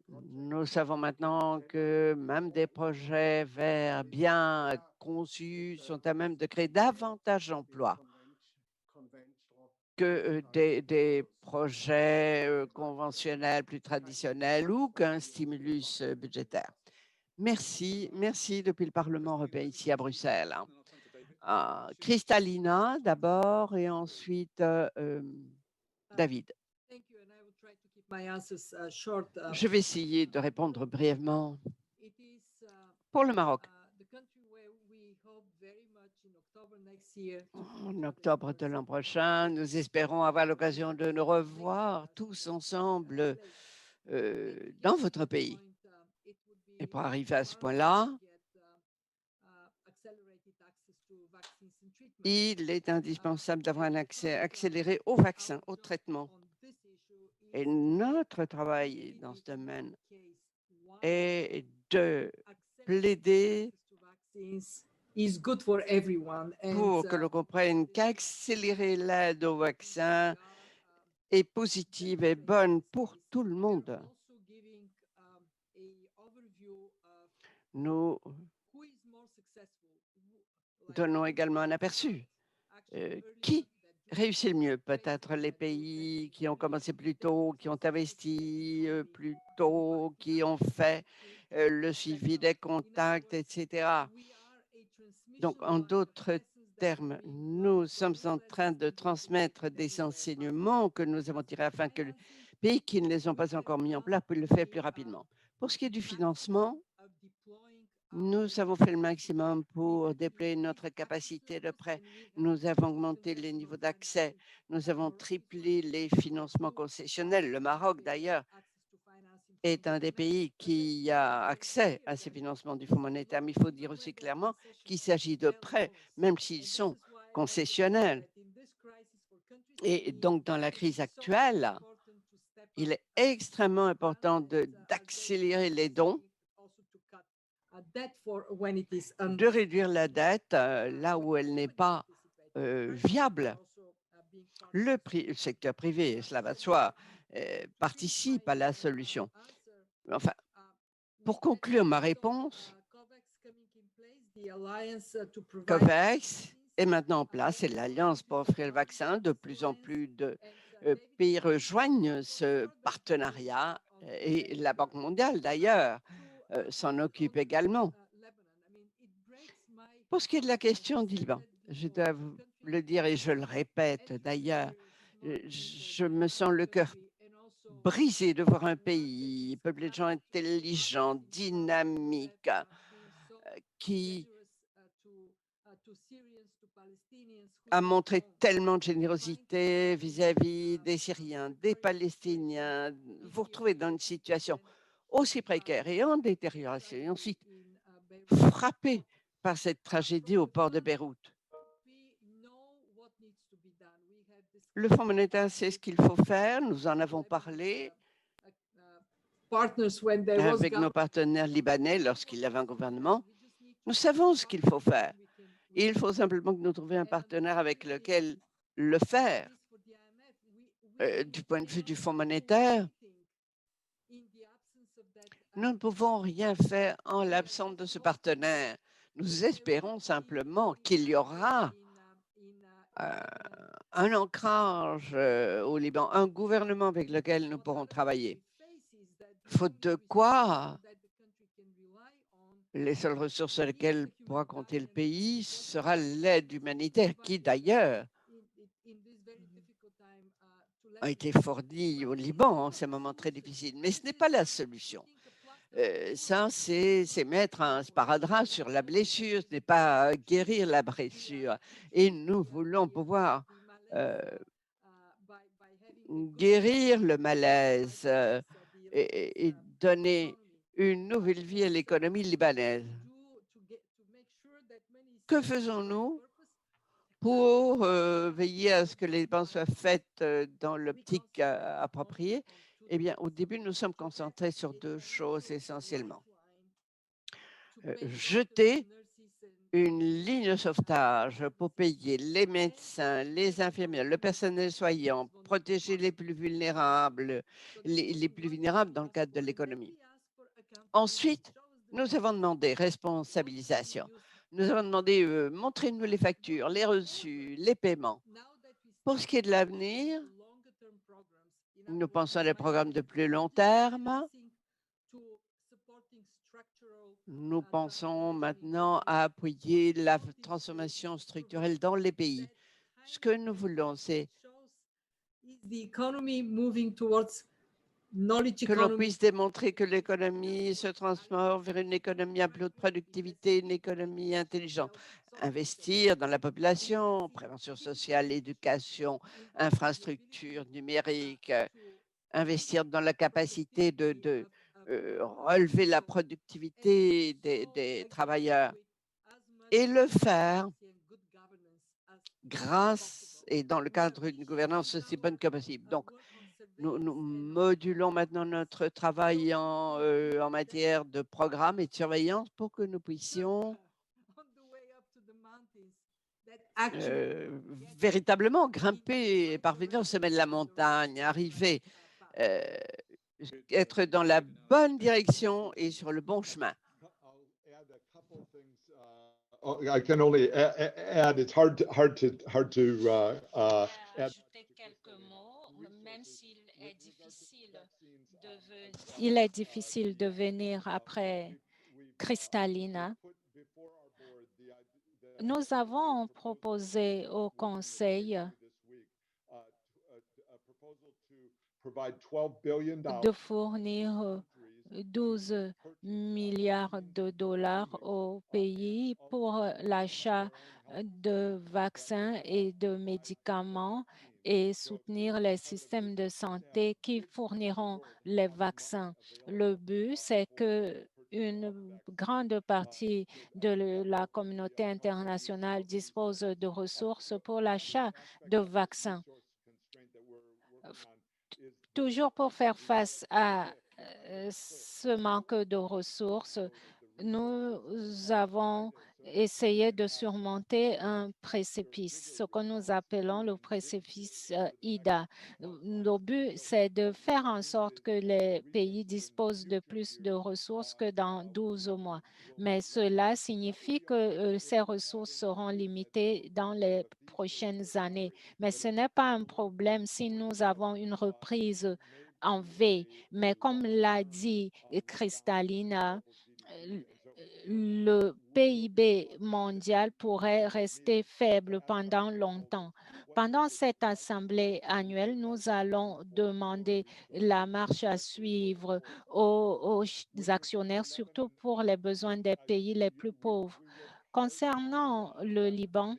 Nous savons maintenant que même des projets verts bien conçus sont à même de créer davantage d'emplois que des projets conventionnels, plus traditionnels ou qu'un stimulus budgétaire. Merci, merci depuis le Parlement européen ici à Bruxelles. Kristalina d'abord et ensuite David. Je vais essayer de répondre brièvement. Pour le Maroc, en octobre de l'an prochain, nous espérons avoir l'occasion de nous revoir tous ensemble dans votre pays. Et pour arriver à ce point-là, il est indispensable d'avoir un accès accéléré aux vaccins, aux traitements. Et notre travail dans ce domaine est de plaider pour que l'on comprenne qu'accélérer l'aide aux vaccins est positive et bonne pour tout le monde. Nous donnons également un aperçu. Qui réussit le mieux? Peut-être les pays qui ont commencé plus tôt, qui ont investi plus tôt, qui ont fait le suivi des contacts, etc. Donc, en d'autres termes, nous sommes en train de transmettre des enseignements que nous avons tirés afin que les pays qui ne les ont pas encore mis en place puissent le faire plus rapidement. Pour ce qui est du financement, nous avons fait le maximum pour déployer notre capacité de prêt. Nous avons augmenté les niveaux d'accès. Nous avons triplé les financements concessionnels. Le Maroc, d'ailleurs, est un des pays qui a accès à ces financements du Fonds monétaire. Mais il faut dire aussi clairement qu'il s'agit de prêts, même s'ils sont concessionnels. Et donc, dans la crise actuelle, il est extrêmement important d'accélérer les dons, de réduire la dette là où elle n'est pas viable. Le secteur privé, cela va de soi, participe à la solution. Enfin, pour conclure ma réponse, COVAX est maintenant en place et l'Alliance pour offrir le vaccin. De plus en plus de pays rejoignent ce partenariat et la Banque mondiale, d'ailleurs, s'en occupe également. Pour ce qui est de la question du Liban, je dois vous le dire et je le répète d'ailleurs, je me sens le cœur brisé de voir un pays peuplé de gens intelligents, dynamiques, qui a montré tellement de générosité vis-à-vis des Syriens, des Palestiniens. Vous retrouvez dans une situation aussi précaire et en détérioration, et ensuite frappé par cette tragédie au port de Beyrouth. Le Fonds monétaire sait ce qu'il faut faire, nous en avons parlé avec nos partenaires libanais lorsqu'il y avait un gouvernement. Nous savons ce qu'il faut faire. Il faut simplement que nous trouvions un partenaire avec lequel le faire. Du point de vue du Fonds monétaire, nous ne pouvons rien faire en l'absence de ce partenaire. Nous espérons simplement qu'il y aura un ancrage au Liban, un gouvernement avec lequel nous pourrons travailler. Faute de quoi, les seules ressources sur lesquelles pourra compter le pays sera l'aide humanitaire, qui d'ailleurs a été fournie au Liban en ces moments très difficiles. Mais ce n'est pas la solution. Ça, c'est mettre un sparadrap sur la blessure, ce n'est pas guérir la blessure. Et nous voulons pouvoir guérir le malaise et donner une nouvelle vie à l'économie libanaise. Que faisons-nous pour veiller à ce que les dépenses soient faites dans l'optique appropriée? Eh bien, au début, nous sommes concentrés sur deux choses essentiellement. Jeter une ligne de sauvetage pour payer les médecins, les infirmières, le personnel soignant, protéger les plus vulnérables, les plus vulnérables dans le cadre de l'économie. Ensuite, nous avons demandé responsabilisation. Nous avons demandé montrez-nous les factures, les reçus, les paiements. Pour ce qui est de l'avenir, nous pensons à des programmes de plus long terme. Nous pensons maintenant à appuyer la transformation structurelle dans les pays. Ce que nous voulons, c'est que l'on puisse démontrer que l'économie se transforme vers une économie à plus haute productivité, une économie intelligente. Investir dans la population, prévention sociale, éducation, infrastructure numérique, investir dans la capacité de relever la productivité des travailleurs et le faire grâce et dans le cadre d'une gouvernance aussi bonne que possible. Donc, nous modulons maintenant notre travail en matière de programme et de surveillance pour que nous puissions véritablement grimper et parvenir au sommet de la montagne, arriver, être dans la bonne direction et sur le bon chemin. I can only add, it's hard to Ajouter quelques mots, même il est difficile de venir après Kristalina. Nous avons proposé au Conseil de fournir 12 milliards de dollars au pays pour l'achat de vaccins et de médicaments et soutenir les systèmes de santé qui fourniront les vaccins. Le but, c'est que une grande partie de la communauté internationale dispose de ressources pour l'achat de vaccins. Toujours pour faire face à ce manque de ressources, nous avons essayé de surmonter un précipice, ce que nous appelons le précipice IDA. Le but, c'est de faire en sorte que les pays disposent de plus de ressources que dans 12 mois. Mais cela signifie que ces ressources seront limitées dans les prochaines années. Mais ce n'est pas un problème si nous avons une reprise en V. Mais comme l'a dit Kristalina, le PIB mondial pourrait rester faible pendant longtemps. Pendant cette assemblée annuelle, nous allons demander la marche à suivre aux actionnaires, surtout pour les besoins des pays les plus pauvres. Concernant le Liban,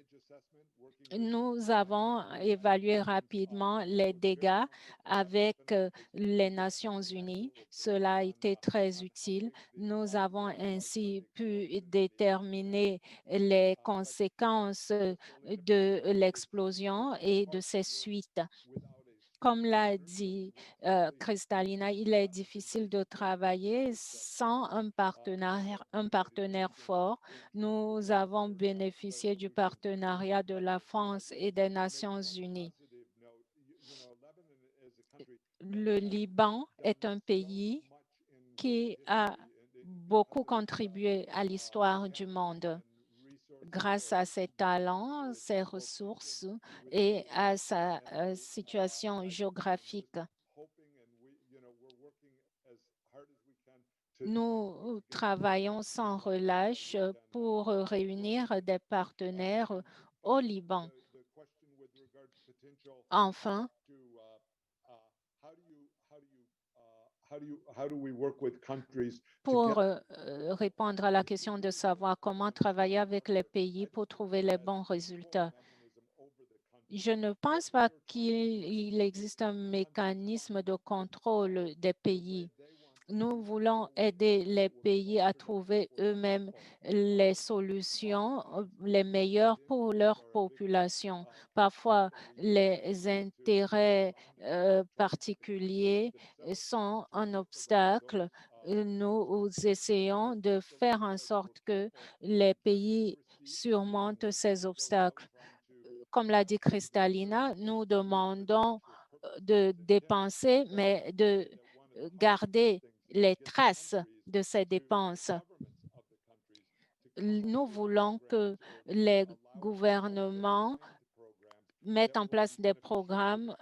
Nous avons évalué rapidement les dégâts avec les Nations unies. Cela a été très utile. Nous avons ainsi pu déterminer les conséquences de l'explosion et de ses suites. Comme l'a dit Kristalina, il est difficile de travailler sans un partenaire fort. Nous avons bénéficié du partenariat de la France et des Nations unies. Le Liban est un pays qui a beaucoup contribué à l'histoire du monde grâce à ses talents, ses ressources et à sa situation géographique. Nous travaillons sans relâche pour réunir des partenaires au Liban. Enfin, pour répondre à la question de savoir comment travailler avec les pays pour trouver les bons résultats. Je ne pense pas qu'il existe un mécanisme de contrôle des pays. Nous voulons aider les pays à trouver eux-mêmes les solutions les meilleures pour leur population. Parfois, les intérêts particuliers sont un obstacle. Nous essayons de faire en sorte que les pays surmontent ces obstacles. Comme l'a dit Kristalina, nous demandons de dépenser, mais de garder les traces de ces dépenses. Nous voulons que les gouvernements mettent en place des programmes,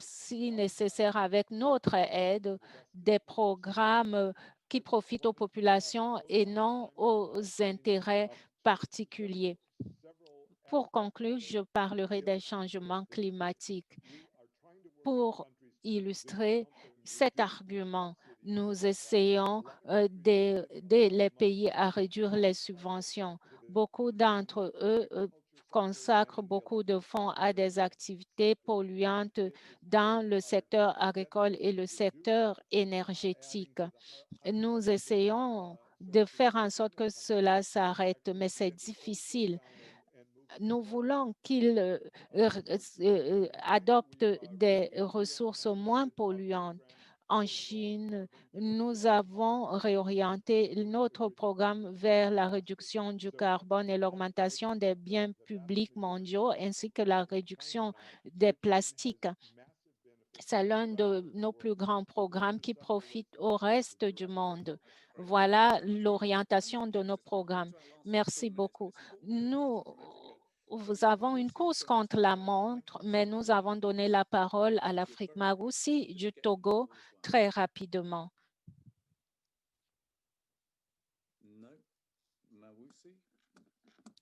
si nécessaire avec notre aide, des programmes qui profitent aux populations et non aux intérêts particuliers. Pour conclure, je parlerai des changements climatiques. Pour illustrer cet argument, nous essayons d'aider les pays à réduire les subventions. Beaucoup d'entre eux consacrent beaucoup de fonds à des activités polluantes dans le secteur agricole et le secteur énergétique. Nous essayons de faire en sorte que cela s'arrête, mais c'est difficile. Nous voulons qu'ils adoptent des ressources moins polluantes. En Chine, nous avons réorienté notre programme vers la réduction du carbone et l'augmentation des biens publics mondiaux ainsi que la réduction des plastiques. C'est l'un de nos plus grands programmes qui profite au reste du monde. Voilà l'orientation de nos programmes. Merci beaucoup. Nous avons une course contre la montre, mais nous avons donné la parole à l'Afrique. Maroussi du Togo, très rapidement.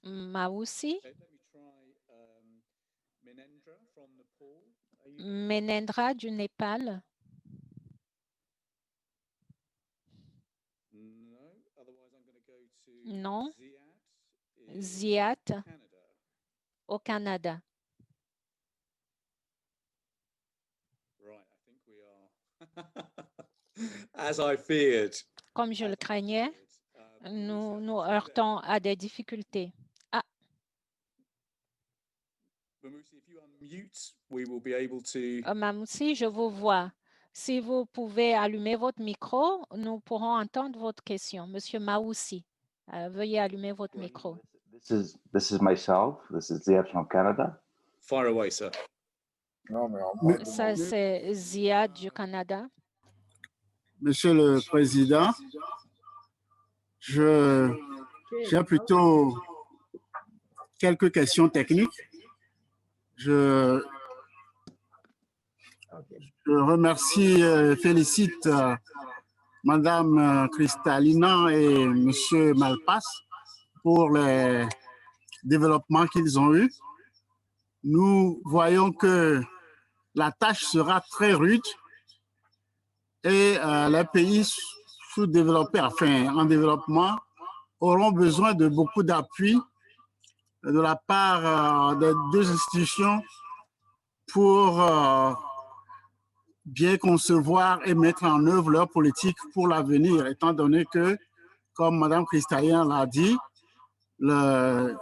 Maroussi. Menendra du Népal. Non. Ziad au Canada. Comme je le craignais, nous nous heurtons à des difficultés. Mamoussi, je vous vois. Si vous pouvez allumer votre micro, nous pourrons entendre votre question. Monsieur Maoussi, veuillez allumer votre micro. This is myself. This is Ziad from Canada. Fire away, sir. Ça, c'est Ziad du Canada. Monsieur le Président, j'ai plutôt quelques questions techniques. Je remercie, félicite Madame Kristalina et Monsieur Malpass pour les développements qu'ils ont eus. Nous voyons que la tâche sera très rude et les pays sous-développés, enfin en développement, auront besoin de beaucoup d'appui de la part des deux institutions pour bien concevoir et mettre en œuvre leur politique pour l'avenir, étant donné que, comme Mme Cristalina l'a dit, la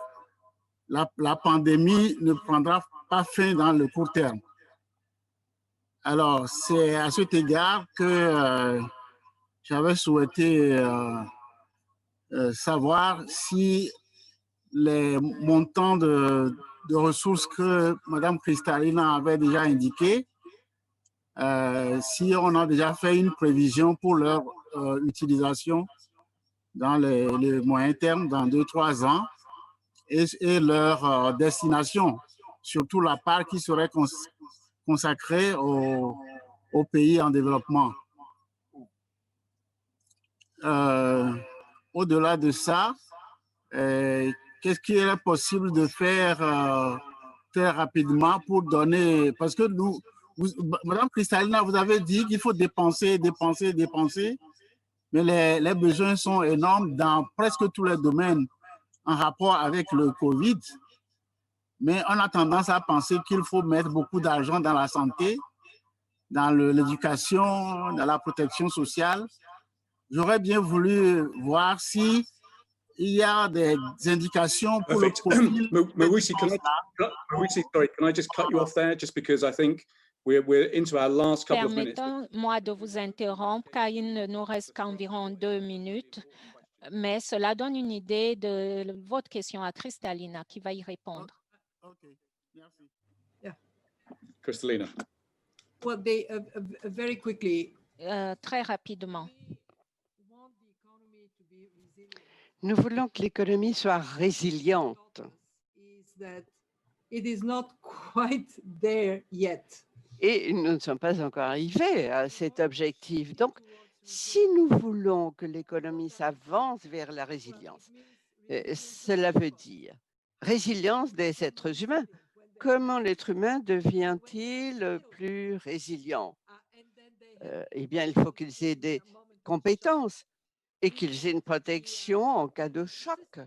pandémie ne prendra pas fin dans le court terme. Alors, c'est à cet égard que j'avais souhaité savoir si les montants de ressources que Mme Cristalina avait déjà indiqués, si on a déjà fait une prévision pour leur utilisation dans les moyens termes, dans 2-3 ans, et leur destination, surtout la part qui serait consacrée aux pays en développement. Au-delà de ça, qu'est-ce qu'il est possible de faire très rapidement pour donner, parce que Madame Cristalina, vous avez dit qu'il faut dépenser, dépenser, dépenser, mais les besoins sont énormes dans presque tous les domaines en rapport avec le Covid. Mais on a tendance à penser qu'il faut mettre beaucoup d'argent dans la santé, dans l'éducation, dans la protection sociale. J'aurais bien voulu voir si il y a des indications pour le profil. Mawusi, sorry, can I just cut you off there, just because I think we're into our last couple of minutes. Permettez-moi de vous interrompre, car il ne nous reste qu'environ 2 minutes, mais cela donne une idée de votre question à Cristalina, qui va y répondre. OK, merci. Cristalina. Well, very quickly. Très rapidement. Nous voulons que l'économie soit résiliente. It is not quite there yet. Et nous ne sommes pas encore arrivés à cet objectif. Donc, si nous voulons que l'économie s'avance vers la résilience, cela veut dire résilience des êtres humains. Comment l'être humain devient-il plus résilient? Eh bien, il faut qu'ils aient des compétences et qu'ils aient une protection en cas de choc.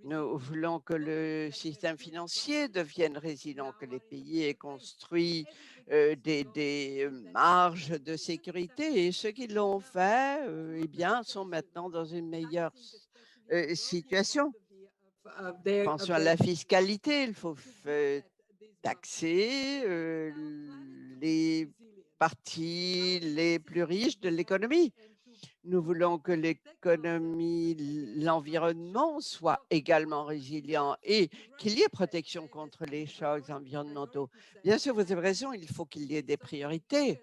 Nous voulons que le système financier devienne résilient, que les pays aient construit des marges de sécurité. Et ceux qui l'ont fait, eh bien, sont maintenant dans une meilleure situation. Pensons à la fiscalité. Il faut taxer les parties les plus riches de l'économie. Nous voulons que l'économie, l'environnement soit également résilient et qu'il y ait protection contre les chocs environnementaux. Bien sûr, vous avez raison, il faut qu'il y ait des priorités.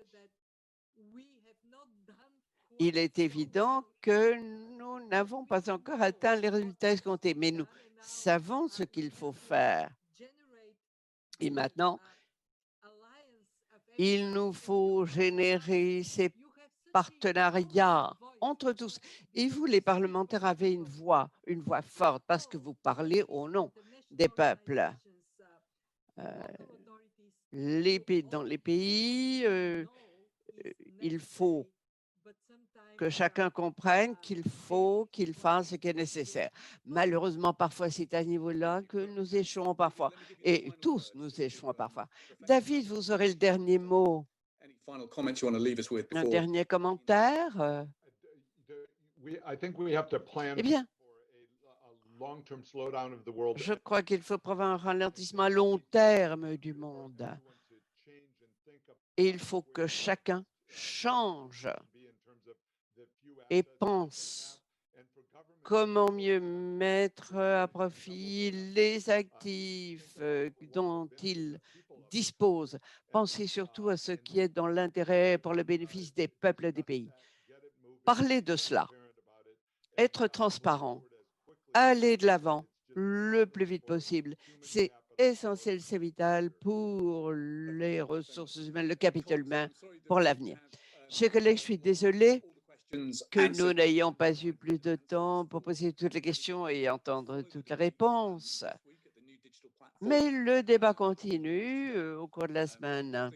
Il est évident que nous n'avons pas encore atteint les résultats escomptés, mais nous savons ce qu'il faut faire. Et maintenant, il nous faut générer ces partenariats entre tous. Et vous, les parlementaires, avez une voix forte parce que vous parlez au nom des peuples. Dans les pays, il faut que chacun comprenne qu'il faut qu'il fasse ce qui est nécessaire. Malheureusement, parfois, c'est à ce niveau-là que nous échouons parfois. Et tous nous échouons parfois. David, vous aurez le dernier mot. Un dernier commentaire? Eh bien, je crois qu'il faut prévoir un ralentissement à long terme du monde. Et il faut que chacun change et pense comment mieux mettre à profit les actifs dont il dispose. Pensez surtout à ce qui est dans l'intérêt pour le bénéfice des peuples et des pays. Parlez de cela, être transparent, aller de l'avant le plus vite possible. C'est essentiel, c'est vital pour les ressources humaines, le capital humain pour l'avenir. Chers collègues, je suis désolée que nous n'ayons pas eu plus de temps pour poser toutes les questions et entendre toutes les réponses. Mais le débat continue au cours de la semaine.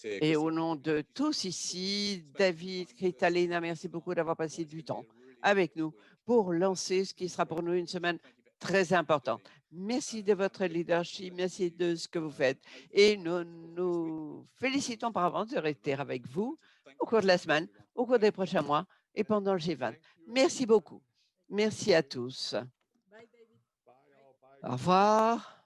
Et au nom de tous ici, David, Cristalina, merci beaucoup d'avoir passé du temps avec nous pour lancer ce qui sera pour nous une semaine très importante. Merci de votre leadership, merci de ce que vous faites. Et nous nous félicitons par avance de rester avec vous au cours de la semaine, au cours des prochains mois et pendant le G20. Merci beaucoup. Merci à tous. Au revoir.